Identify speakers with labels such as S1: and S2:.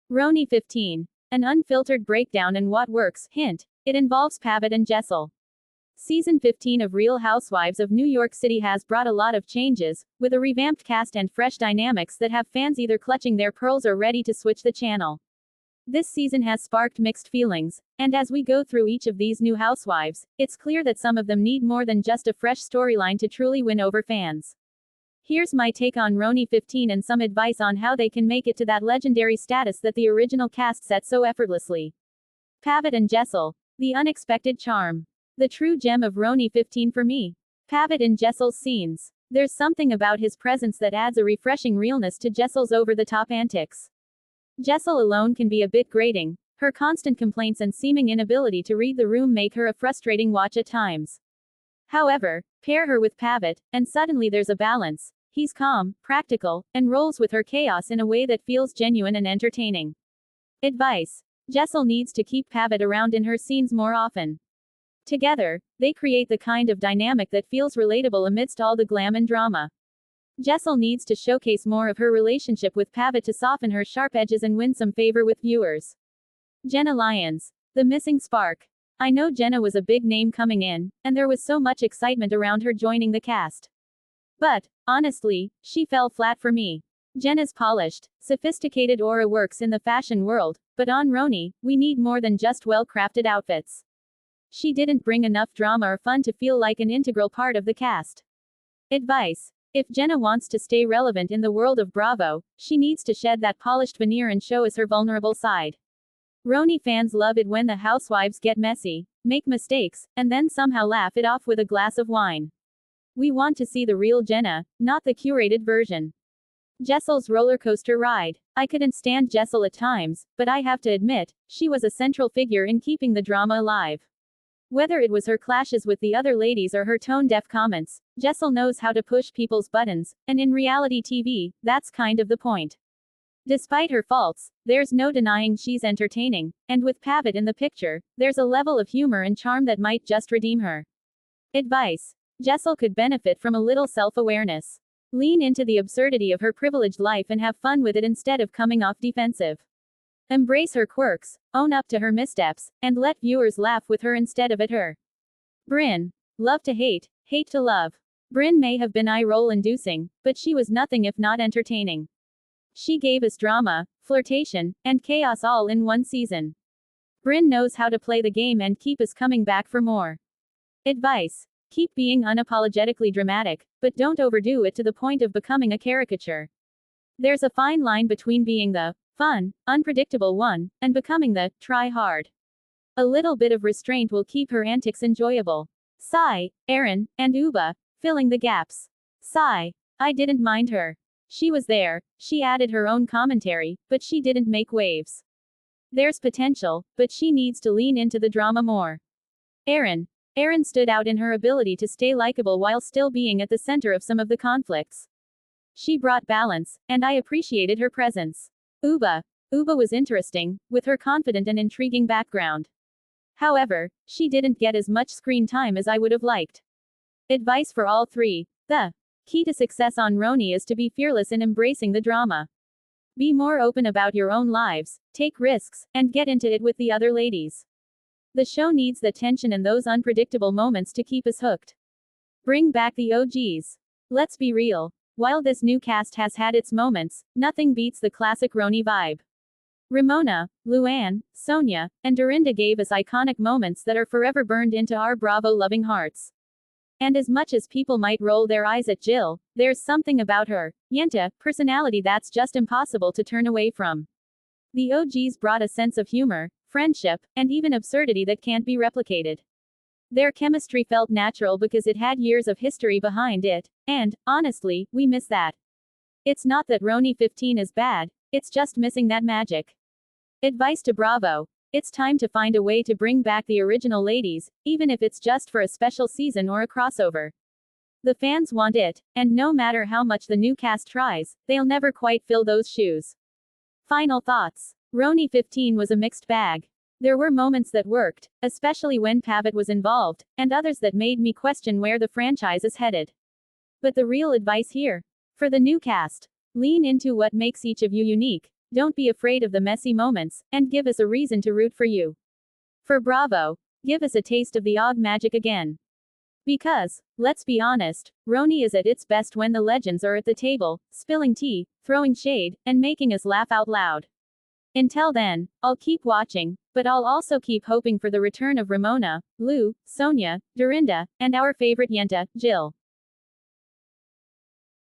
S1: RHONY 15. An unfiltered breakdown and what works. Hint. It involves Pavit and Jessel. Season 15 of Real Housewives of New York City has brought a lot of changes, with a revamped cast and fresh dynamics that have fans either clutching their pearls or ready to switch the channel. This season has sparked mixed feelings, and as we go through each of these new housewives, it's clear that some of them need more than just a fresh storyline to truly win over fans. Here's my take on RHONY 15 and some advice on how they can make it to that legendary status that the original cast set so effortlessly. Pavit and Jessel. The unexpected charm. The true gem of RHONY 15 for me. Pavit in Jessel's scenes. There's something about his presence that adds a refreshing realness to Jessel's over-the-top antics. Jessel alone can be a bit grating. Her constant complaints and seeming inability to read the room make her a frustrating watch at times. However, pair her with Pavit, and suddenly there's a balance. He's calm, practical, and rolls with her chaos in a way that feels genuine and entertaining. Advice. Jessel needs to keep Pavit around in her scenes more often. Together, they create the kind of dynamic that feels relatable amidst all the glam and drama. Jessel needs to showcase more of her relationship with Pavit to soften her sharp edges and win some favor with viewers. Jenna Lyons. The missing spark. I know Jenna was a big name coming in, and there was so much excitement around her joining the cast. But, honestly, she fell flat for me. Jenna's polished, sophisticated aura works in the fashion world, but on RHONY, we need more than just well-crafted outfits. She didn't bring enough drama or fun to feel like an integral part of the cast. Advice. If Jenna wants to stay relevant in the world of Bravo, she needs to shed that polished veneer and show us her vulnerable side. RHONY fans love it when the housewives get messy, make mistakes, and then somehow laugh it off with a glass of wine. We want to see the real Jenna, not the curated version. Jessel's roller coaster ride. I couldn't stand Jessel at times, but I have to admit, she was a central figure in keeping the drama alive. Whether it was her clashes with the other ladies or her tone-deaf comments, Jessel knows how to push people's buttons, and in reality TV, that's kind of the point. Despite her faults, there's no denying she's entertaining, and with Pavit in the picture, there's a level of humor and charm that might just redeem her. Advice. Jessel could benefit from a little self-awareness. Lean into the absurdity of her privileged life and have fun with it instead of coming off defensive. Embrace her quirks, own up to her missteps, and let viewers laugh with her instead of at her. Brynn. Love to hate, hate to love. Brynn may have been eye-roll inducing, but she was nothing if not entertaining. She gave us drama, flirtation, and chaos all in one season. Brynn knows how to play the game and keep us coming back for more. Advice. Keep being unapologetically dramatic, but don't overdo it to the point of becoming a caricature. There's a fine line between being the fun, unpredictable one, and becoming the try hard. A little bit of restraint will keep her antics enjoyable. Sigh. Aaron, and Uba, filling the gaps. Sigh. I didn't mind her. She was there, she added her own commentary, but she didn't make waves. There's potential, but she needs to lean into the drama more. Aaron. Aaron stood out in her ability to stay likable while still being at the center of some of the conflicts. She brought balance, and I appreciated her presence. Uba. Uba was interesting, with her confident and intriguing background. However, she didn't get as much screen time as I would have liked. Advice for all three. The key to success on RHONY is to be fearless in embracing the drama. Be more open about your own lives, take risks, and get into it with the other ladies. The show needs the tension and those unpredictable moments to keep us hooked. Bring back the OGs. Let's be real. While this new cast has had its moments, nothing beats the classic RHONY vibe. Ramona, Luann, Sonia, and Dorinda gave us iconic moments that are forever burned into our Bravo-loving hearts. And as much as people might roll their eyes at Jill, there's something about her personality that's just impossible to turn away from. The OGs brought a sense of humor, friendship, and even absurdity that can't be replicated. Their chemistry felt natural because it had years of history behind it, and, honestly, we miss that. It's not that RHONY 15 is bad, it's just missing that magic. Advice to Bravo. It's time to find a way to bring back the original ladies, even if it's just for a special season or a crossover. The fans want it, and no matter how much the new cast tries, they'll never quite fill those shoes. Final thoughts. RHONY 15 was a mixed bag. There were moments that worked, especially when Pavit was involved, and others that made me question where the franchise is headed. But the real advice here. For the new cast. Lean into what makes each of you unique. don't be afraid of the messy moments, and give us a reason to root for you. For Bravo, give us a taste of the Og magic again. Because, let's be honest, RHONY is at its best when the legends are at the table, spilling tea, throwing shade, and making us laugh out loud. Until then, I'll keep watching, but I'll also keep hoping for the return of Ramona, Lou, Sonia, Dorinda, and our favorite Yenta, Jill.